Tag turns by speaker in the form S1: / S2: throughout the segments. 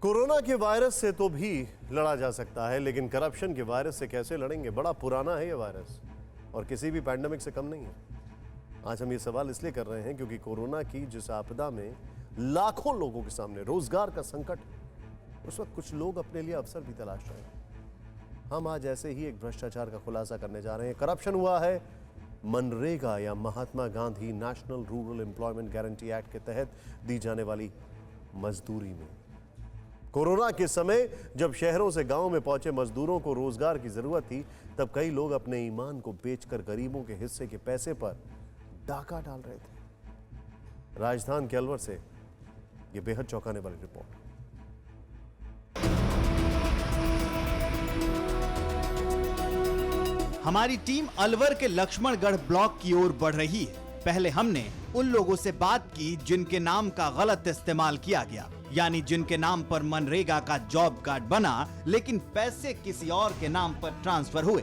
S1: Corona के virus से तो भी लड़ा जा सकता है, लेकिन करप्शन के वायरस से कैसे लड़ेंगे? बड़ा पुराना है ये वायरस और किसी भी पैंडेमिक से कम नहीं है। आज हम ये सवाल इसलिए कर रहे हैं क्योंकि कोरोना की जिस आपदा में लाखों लोगों के सामने रोजगार का संकट है, उस वक्त कुछ लोग अपने लिए अवसर भी तलाश रहे हैं। हम आज ऐसे ही एक भ्रष्टाचार का खुलासा करने जा रहे हैं। करप्शन हुआ है मनरेगा या Mahatma Gandhi national rural employment guarantee act के तहत दी जाने वाली मजदूरी में। कोरोना के समय जब शहरों से गांव में पहुंचे मजदूरों को रोजगार की जरूरत थी, तब कई लोग अपने ईमान को बेचकर गरीबों के हिस्से के पैसे पर डाका डाल रहे थे। राजस्थान के अलवर से यह बेहद चौंकाने वाली रिपोर्ट।
S2: हमारी टीम अलवर के लक्ष्मणगढ़ ब्लॉक की ओर बढ़ रही है। पहले हमने उन लोगों से बात की जिनके नाम का गलत इस्तेमाल किया गया, यानी जिनके नाम पर मनरेगा का जॉब कार्ड बना लेकिन पैसे किसी और के नाम पर ट्रांसफर हुए।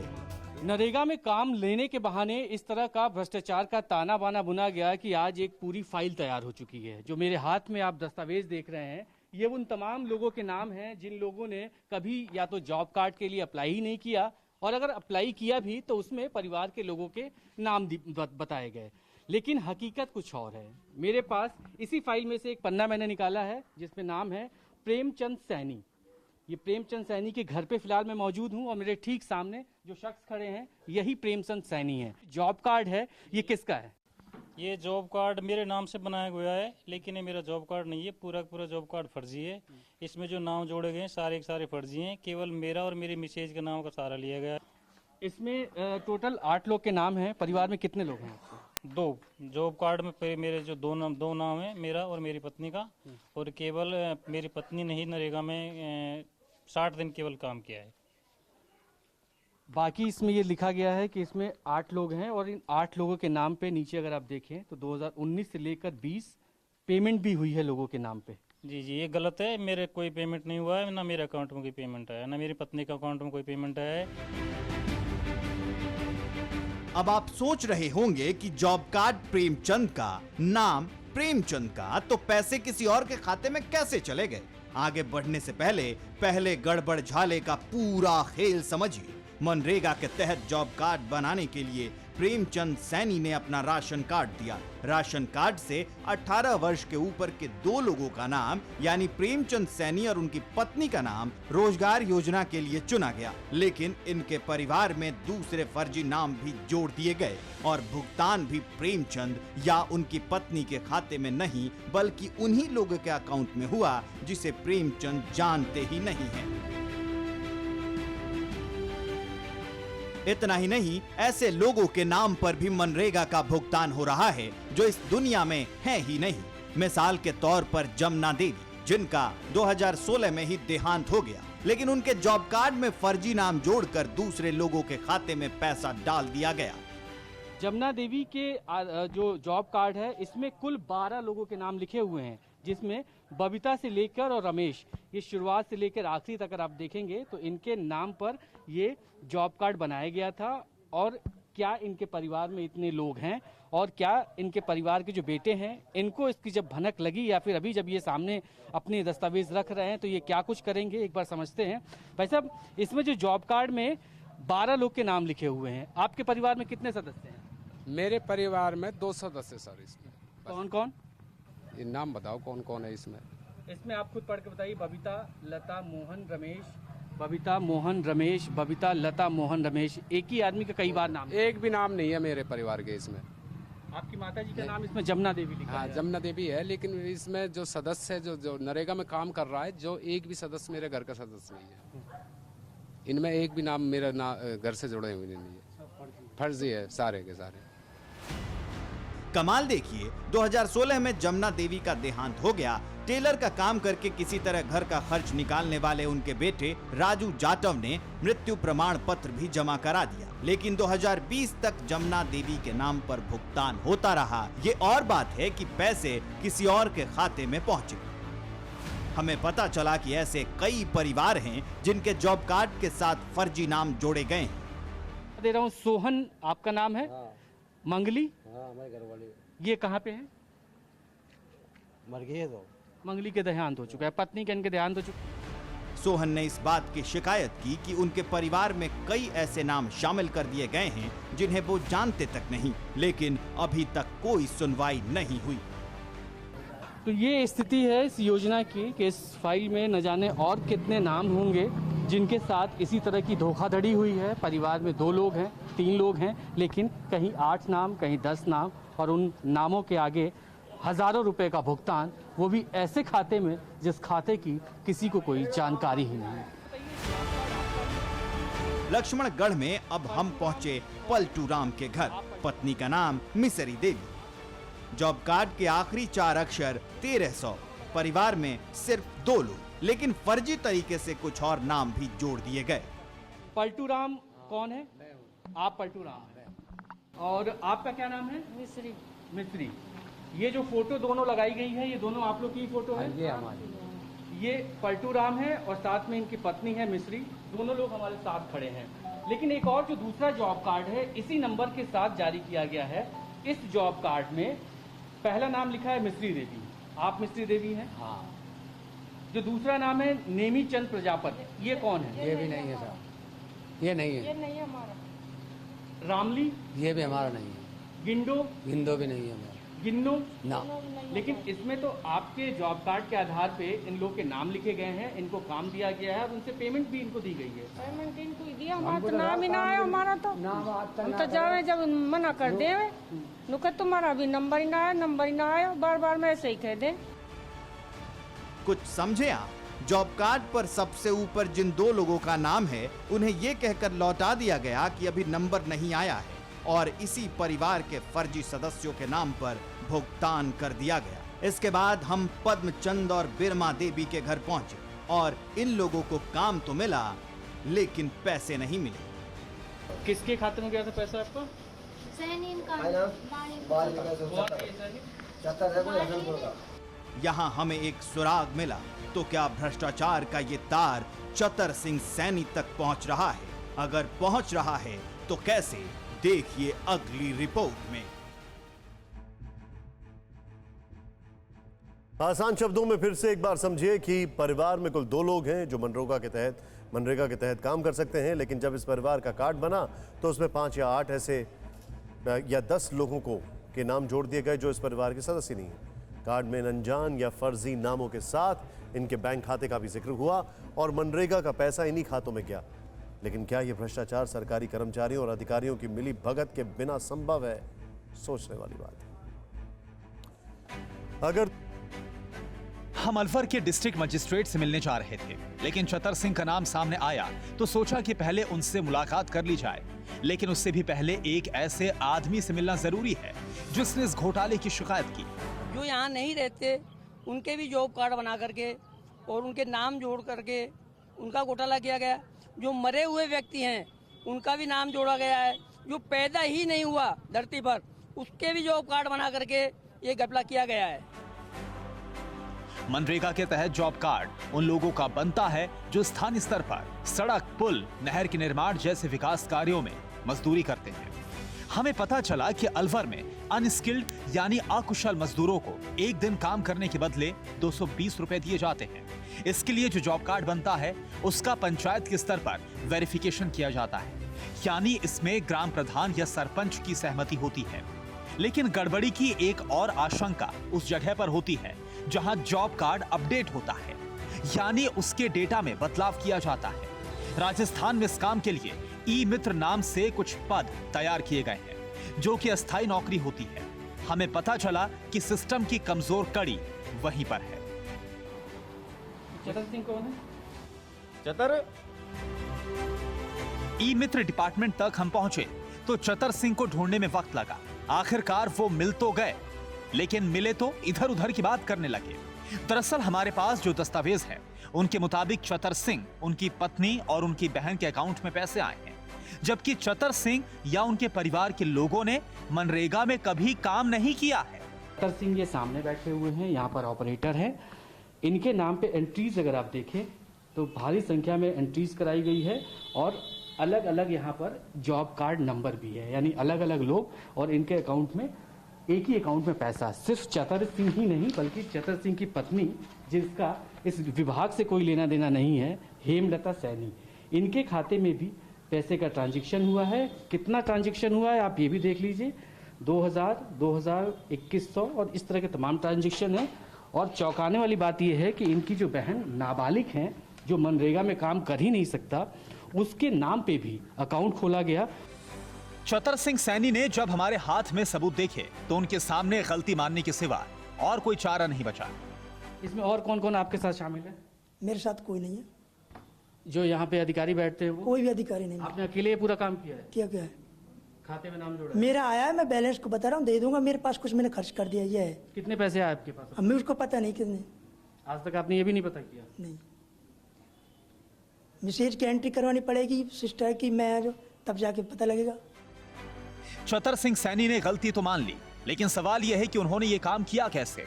S3: नरेगा में काम लेने के बहाने इस तरह का भ्रष्टाचार का ताना बाना बुना गया कि आज एक पूरी फाइल तैयार हो चुकी है। जो मेरे हाथ में आप दस्तावेज देख रहे हैं, ये उन तमाम लोगों के नाम हैं जिन लोगों ने कभी या तो जॉब कार्ड के लिए अप्लाई ही नहीं किया, और अगर अप्लाई किया भी तो उसमें परिवार के लोगों के नाम बताए गए। लेकिन हकीकत कुछ और है। मेरे पास इसी फाइल में से एक पन्ना मैंने निकाला है जिसमें नाम है प्रेमचंद सैनी। ये प्रेमचंद सैनी के घर पे फिलहाल मैं मौजूद हूं और मेरे ठीक सामने जो शख्स खड़े हैं यही प्रेमचंद सैनी है। जॉब कार्ड है, ये किसका है?
S4: ये जॉब कार्ड मेरे नाम से बनाया गया है, लेकिन ये मेरा जॉब कार्ड नहीं है। पूरा जॉब कार्ड फर्जी है। इसमें जो नाम जोड़े गए हैं सारे के सारे फर्जी हैं। केवल मेरा और मेरी मिसेज के नाम का सहारा लिया गया है।
S3: इसमें टोटल 8 लोग के नाम हैं। परिवार में कितने लोग हैं?
S4: 2 जॉब कार्ड में मेरे जो दो नाम है, मेरा और मेरी पत्नी का। और केवल मेरी पत्नी ने ही नरेगा में 60 दिन केवल काम किया है।
S3: बाकी इसमें ये लिखा गया है कि इसमें 8 लोग हैं और इन 8 लोगों के नाम पे नीचे अगर आप देखें तो 2019 से लेकर 20 पेमेंट भी हुई है लोगों के नाम पे।
S4: जी ये गलत है। मेरे कोई पेमेंट नहीं हुआ है, ना मेरे अकाउंट में कोई पेमेंट आया, ना मेरी पत्नी के अकाउंट में कोई पेमेंट आया है।
S2: अब आप सोच रहे होंगे कि जॉब कार्ड प्रेमचंद का, नाम प्रेमचंद का, तो पैसे किसी और के खाते में कैसे चले गए? आगे बढ़ने से पहले गड़बड़ झाले का पूरा खेल समझिए। मनरेगा के तहत जॉब कार्ड बनाने के लिए प्रेमचंद सैनी ने अपना राशन कार्ड दिया। राशन कार्ड से 18 वर्ष के ऊपर के 2 लोगों का नाम यानी प्रेमचंद सैनी और उनकी पत्नी का नाम रोजगार योजना के लिए चुना गया, लेकिन इनके परिवार में दूसरे फर्जी नाम भी जोड़ दिए गए और भुगतान भी प्रेमचंद या उनकी पत्नी के खाते में नहीं बल्कि उन्हीं लोगों के अकाउंट में हुआ जिसे प्रेमचंद जानते ही नहीं है। इतना ही नहीं, ऐसे लोगों के नाम पर भी मनरेगा का भुगतान हो रहा है जो इस दुनिया में है ही नहीं। मिसाल के तौर पर जमुना देवी, जिनका 2016 में ही देहांत हो गया, लेकिन उनके जॉब कार्ड में फर्जी नाम जोड़कर दूसरे लोगों के खाते में पैसा डाल दिया गया।
S3: जमुना देवी के जो जॉब कार्ड है इसमें कुल 12 लोगों के नाम लिखे हुए हैं, जिसमें बबीता से लेकर और रमेश, ये शुरुआत से लेकर आखिरी तक अगर आप देखेंगे तो इनके नाम पर ये जॉब कार्ड बनाया गया था। और क्या इनके परिवार में इतने लोग हैं और क्या इनके परिवार के जो बेटे हैं इनको इसकी जब भनक लगी या फिर अभी जब ये सामने अपने दस्तावेज रख रहे हैं तो ये क्या कुछ करेंगे, एक बार समझते हैं। भाई साहब, इसमें जो जॉब कार्ड में 12 लोग के नाम लिखे हुए हैं, आपके परिवार में कितने सदस्य हैं?
S5: मेरे परिवार में 2 सदस्य सर। इसमें
S3: कौन कौन?
S5: ये नाम बताओ कौन कौन है इसमें।
S3: इसमें आप खुद पढ़ के बताइए। बबीता, लता, मोहन, रमेश। बबीता, मोहन, रमेश, बबीता, लता, मोहन, रमेश। एक ही आदमी का कई बार नाम?
S5: एक भी नाम नहीं है मेरे परिवार के इसमें।
S3: आपकी माता जी का नाम इसमें जमुना देवी लिखा है?
S5: हाँ, जमुना देवी है, लेकिन इसमें जो सदस्य है जो नरेगा में काम कर रहा है, जो एक भी सदस्य मेरे घर का सदस्य नहीं है। इनमें एक भी नाम मेरा घर से जुड़े हुए नहीं है। फर्जी है सारे के सारे।
S2: कमाल देखिए, 2016 में जमुना देवी का देहांत हो गया। टेलर का काम करके किसी तरह घर का खर्च निकालने वाले उनके बेटे राजू जाटव ने मृत्यु प्रमाण पत्र भी जमा करा दिया, लेकिन 2020 तक जमुना देवी के नाम पर भुगतान होता रहा। ये और बात है कि पैसे किसी और के खाते में पहुंचे। हमें पता चला कि ऐसे कई परिवार हैं जिनके जॉब कार्ड के साथ फर्जी नाम जोड़े गए हैं।
S3: दे रहा हूँ। सोहन आपका नाम है?
S6: हाँ।
S3: मंगली?
S6: हाँ, हमारे घर वाले।
S3: ये कहाँ पे है?
S6: मर गए तो
S3: मंगली के देहांत हो चुका है, पत्नी के इनके देहांत हो चुका है।
S2: सोहन ने इस बात की शिकायत की कि उनके परिवार में कई ऐसे नाम शामिल कर दिए गए हैं जिन्हें वो जानते तक नहीं, लेकिन अभी तक कोई सुनवाई नहीं हुई।
S3: तो ये स्थिति है इस योजना की कि इस फाइल में न जाने और कितने नाम होंगे जिनके साथ इसी तरह की धोखाधड़ी हुई है। परिवार में 2 लोग हैं, 3 लोग हैं, लेकिन कहीं 8 नाम, कहीं 10 नाम, और उन नामों के आगे हजारों रुपए का भुगतान, वो भी ऐसे खाते में जिस खाते की किसी को कोई जानकारी ही नहीं।
S2: लक्ष्मणगढ़ में अब हम पहुंचे पलटू राम के घर। पत्नी का नाम मिसरी देवी। जॉब कार्ड के आखिरी 4 अक्षर 1300। परिवार में सिर्फ 2 लोग, लेकिन फर्जी तरीके से कुछ और नाम भी जोड़ दिए गए।
S3: पलटू राम कौन है? आप पलटू राम हैं। और आपका क्या नाम है?
S6: मिस्री।
S3: मिस्री। ये जो फोटो दोनों लगाई गई है, ये दोनों आप लोग की फोटो है?
S5: ये हमारी।
S3: ये पलटू राम है और साथ में इनकी पत्नी है मिस्री। दोनों लोग हमारे साथ खड़े हैं। लेकिन एक और जो दूसरा जॉब कार्ड है, इसी नंबर के साथ जारी किया गया है। इस जॉब कार्ड में पहला नाम लिखा है मिस्री देवी। आप मिस्री देवी हैं?
S7: हाँ।
S3: जो दूसरा नाम है नेमी चंद प्रजापति, ये कौन है?
S7: ये भी नहीं है साहब, ये नहीं
S6: ये
S7: है।
S6: नहीं है हमारा।
S3: रामली?
S7: ये भी हमारा नहीं है।
S3: गिंडो?
S7: गिंदो भी नहीं है हमारा।
S3: गिन्नो?
S7: ना।
S3: लेकिन इसमें तो आपके जॉब कार्ड के आधार पे इन लोग के नाम लिखे गए हैं, इनको काम दिया गया है और उनसे पेमेंट भी इनको दी गई है।
S6: पेमेंट इनको ही दिया, हमारा तो नाम ही ना आया। हमारा तो हम तो जावे जब मना कर दे नुका तुम्हारा भी नंबर ही ना आया, नंबर ही ना आया, बार बार मैं ऐसे ही कह दे।
S2: कुछ समझे आप? जॉब कार्ड पर सबसे ऊपर जिन 2 लोगों का नाम है, उन्हें ये कहकर लौटा दिया गया कि अभी नंबर नहीं आया है, और इसी परिवार के फर्जी सदस्यों के नाम पर भुगतान कर दिया गया। इसके बाद हम पद्मचंद और बिरमा देवी के घर पहुंचे और इन लोगों को काम तो मिला, लेकिन पैसे नहीं मिले।
S3: किसके खाते में गया था पैसा आपका?
S2: यहाँ हमें एक सुराग मिला, तो क्या भ्रष्टाचार का ये तार चतर सिंह सैनी तक पहुंच रहा है? अगर पहुंच रहा है तो कैसे? देखिए अगली रिपोर्ट में।
S1: आसान शब्दों में फिर से एक बार समझिए कि परिवार में कुल 2 लोग हैं जो मनरेगा के तहत काम कर सकते हैं, लेकिन जब इस परिवार का कार्ड बना तो उसमें 5 या 8 ऐसे या 10 लोगों के नाम जोड़ दिए गए जो इस परिवार के सदस्य नहीं हैं। कार्ड में अनजान या फर्जी नामों के साथ इनके बैंक खाते का भी जिक्र हुआ और मनरेगा का पैसा इन्हीं खातों में गया। लेकिन क्या यह भ्रष्टाचार सरकारी कर्मचारियों और अधिकारियों की मिली भगत के बिना संभव है? सोचने वाली बात है। अगर
S8: हम अलवर के डिस्ट्रिक्ट मजिस्ट्रेट से मिलने जा रहे थे, लेकिन चतर सिंह का नाम सामने आया तो सोचा कि पहले उनसे मुलाकात कर ली जाए। लेकिन उससे भी पहले एक ऐसे आदमी से मिलना जरूरी है जिसने इस घोटाले की शिकायत की।
S9: जो यहाँ नहीं रहते उनके भी जॉब कार्ड बना करके और उनके नाम जोड़ करके उनका घोटाला किया गया। जो मरे हुए व्यक्ति हैं उनका भी नाम जोड़ा गया है। जो पैदा ही नहीं हुआ धरती पर उसके भी जॉब कार्ड बना करके ये घपला किया गया है।
S8: मनरेगा के तहत जॉब कार्ड उन लोगों का बनता है जो स्थानीय स्तर पर सड़क, पुल, नहर के निर्माण जैसे विकास कार्यों में मजदूरी करते हैं। हमें पता चला कि अलवर में अनस्किल्ड यानी अकुशल मजदूरों को एक दिन काम करने के बदले 220 रुपए दिए जाते हैं। इसके लिए जो जॉब कार्ड बनता है उसका पंचायत के स्तर पर वेरिफिकेशन किया जाता है, यानी इसमें ग्राम प्रधान या सरपंच की सहमति होती है। लेकिन गड़बड़ी की एक और आशंका उस जगह पर होती है जहां जॉब कार्ड अपडेट होता है, यानी उसके डेटा में बदलाव किया जाता है। राजस्थान में इस काम के लिए ई मित्र नाम से कुछ पद तैयार किए गए हैं जो कि अस्थायी नौकरी होती है। हमें पता चला कि सिस्टम की कमजोर कड़ी वहीं पर है।
S3: चतर सिंह कौन है?
S2: चतर
S8: ई मित्र डिपार्टमेंट तक हम पहुंचे तो चतर सिंह को ढूंढने में वक्त लगा। आखिरकार वो मिल तो गए, लेकिन मिले तो इधर उधर की बात करने लगे। दरअसल हमारे पास जो दस्तावेज है उनके मुताबिक चतर सिंह, उनकी पत्नी और उनकी बहन के अकाउंट में पैसे आए हैं, जबकि चतर सिंह या उनके परिवार के लोगों ने मनरेगा में कभी काम नहीं किया है।
S3: चतर सिंह ये सामने बैठे हुए हैं, यहाँ पर ऑपरेटर है। इनके नाम पे एंट्रीज अगर आप देखें तो भारी संख्या में एंट्रीज कराई गई है और अलग अलग यहाँ पर जॉब कार्ड नंबर भी है, यानी अलग अलग लोग और इनके अकाउंट में एक ही अकाउंट में पैसा, सिर्फ चतर सिंह ही नहीं बल्कि चतर सिंह की पत्नी, जिसका इस विभाग से कोई लेना देना नहीं है, हेमलता सैनी, इनके खाते में भी पैसे का ट्रांजैक्शन हुआ है। कितना ट्रांजैक्शन हुआ है आप ये भी देख लीजिए, 2000, 2100 और इस तरह के तमाम ट्रांजैक्शन हैं। और चौंकाने वाली बात यह है कि इनकी जो बहन नाबालिग हैं, जो मनरेगा में काम कर ही नहीं सकता, उसके नाम पे भी अकाउंट खोला गया।
S8: चतर सिंह सैनी ने जब हमारे हाथ में सबूत देखे तो उनके सामने गलती मानने के सिवा और कोई चारा नहीं बचा।
S3: इसमें और कौन कौन आपके साथ शामिल है?
S10: मेरे साथ कोई नहीं है।
S3: जो यहाँ पे अधिकारी बैठते हैं वो?
S10: कोई भी अधिकारी नहीं।
S3: आपने अकेले ये पूरा काम किया है?
S10: क्या क्या है?
S3: खाते में नाम जोड़ा है?
S10: मेरा आया है, मैं बैलेंस को बता रहा हूँ, दे दूंगा। मेरे पास कुछ मैंने खर्च कर दिया, ये है।
S3: कितने पैसे आए आपके पास?
S10: हमें उसको पता नहीं कितने।
S3: आज तक आपने ये भी नहीं पता किया?
S10: नहीं। मैसेज की एंट्री करवानी पड़ेगी सिस्टर की, मैं तब जाके पता लगेगा।
S8: चतर सिंह सैनी ने गलती तो मान ली, लेकिन सवाल यह है कि उन्होंने ये काम किया कैसे।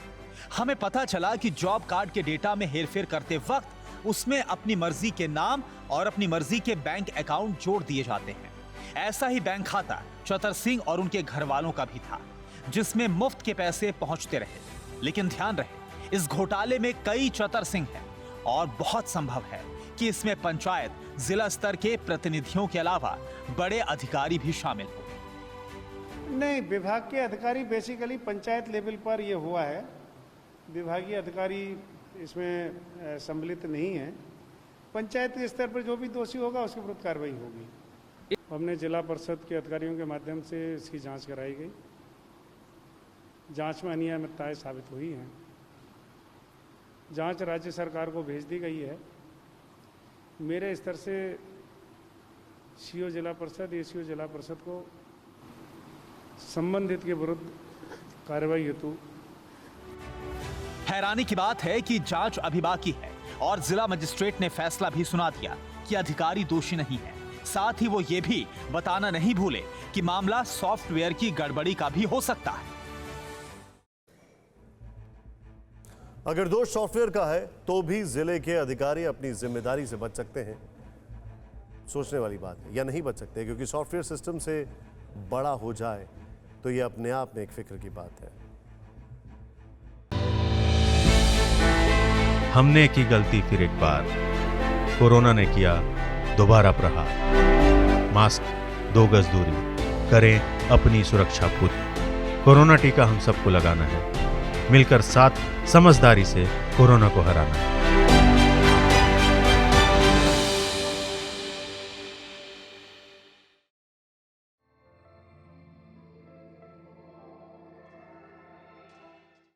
S8: हमें पता चला कि जॉब कार्ड के डेटा में हेरफेर करते वक्त उसमें अपनी मर्जी के नाम और अपनी मर्जी के बैंक अकाउंट जोड़ दिए जाते हैं। ऐसा ही बैंक खाता चतर सिंह और उनके घर वालों का भी था, जिसमें मुफ्त के पैसे पहुंचते रहे। लेकिन ध्यान रहे, इस घोटाले में कई चतर सिंह हैं और बहुत संभव है कि इसमें पंचायत, जिला स्तर के प्रतिनिधियों के अलावा बड़े अधिकारी भी शामिल हो।
S11: नहीं, विभाग के अधिकारी बेसिकली पंचायत लेवल पर ये हुआ है, विभागीय अधिकारी इसमें सम्मिलित नहीं है। पंचायत के स्तर पर जो भी दोषी होगा उसके विरुद्ध कार्रवाई होगी। हमने जिला परिषद के अधिकारियों के माध्यम से इसकी जांच कराई गई। जांच में अनियमितताएं साबित हुई हैं। जांच राज्य सरकार को भेज दी गई है। मेरे स्तर से सीओ जिला परिषद, एसीओ जिला परिषद को संबंधित के विरुद्ध कार्रवाई हेतु।
S8: हैरानी की बात है कि जांच अभी बाकी है और जिला मजिस्ट्रेट ने फैसला भी सुना दिया कि अधिकारी दोषी नहीं है। साथ ही वो ये भी बताना नहीं भूले कि मामला सॉफ्टवेयर की गड़बड़ी का भी हो सकता है।
S1: अगर दोष सॉफ्टवेयर का है तो भी जिले के अधिकारी अपनी जिम्मेदारी से बच सकते हैं, सोचने वाली बात है, या नहीं बच सकते, क्योंकि सॉफ्टवेयर सिस्टम से बड़ा हो जाए तो ये अपने आप में एक फिक्र की बात है।
S12: हमने की गलती फिर एक बार, कोरोना ने किया दोबारा प्रहार। मास्क, 2 गज दूरी, करें अपनी सुरक्षा खुद। कोरोना टीका हम सबको लगाना है, मिलकर साथ समझदारी से कोरोना को हराना है।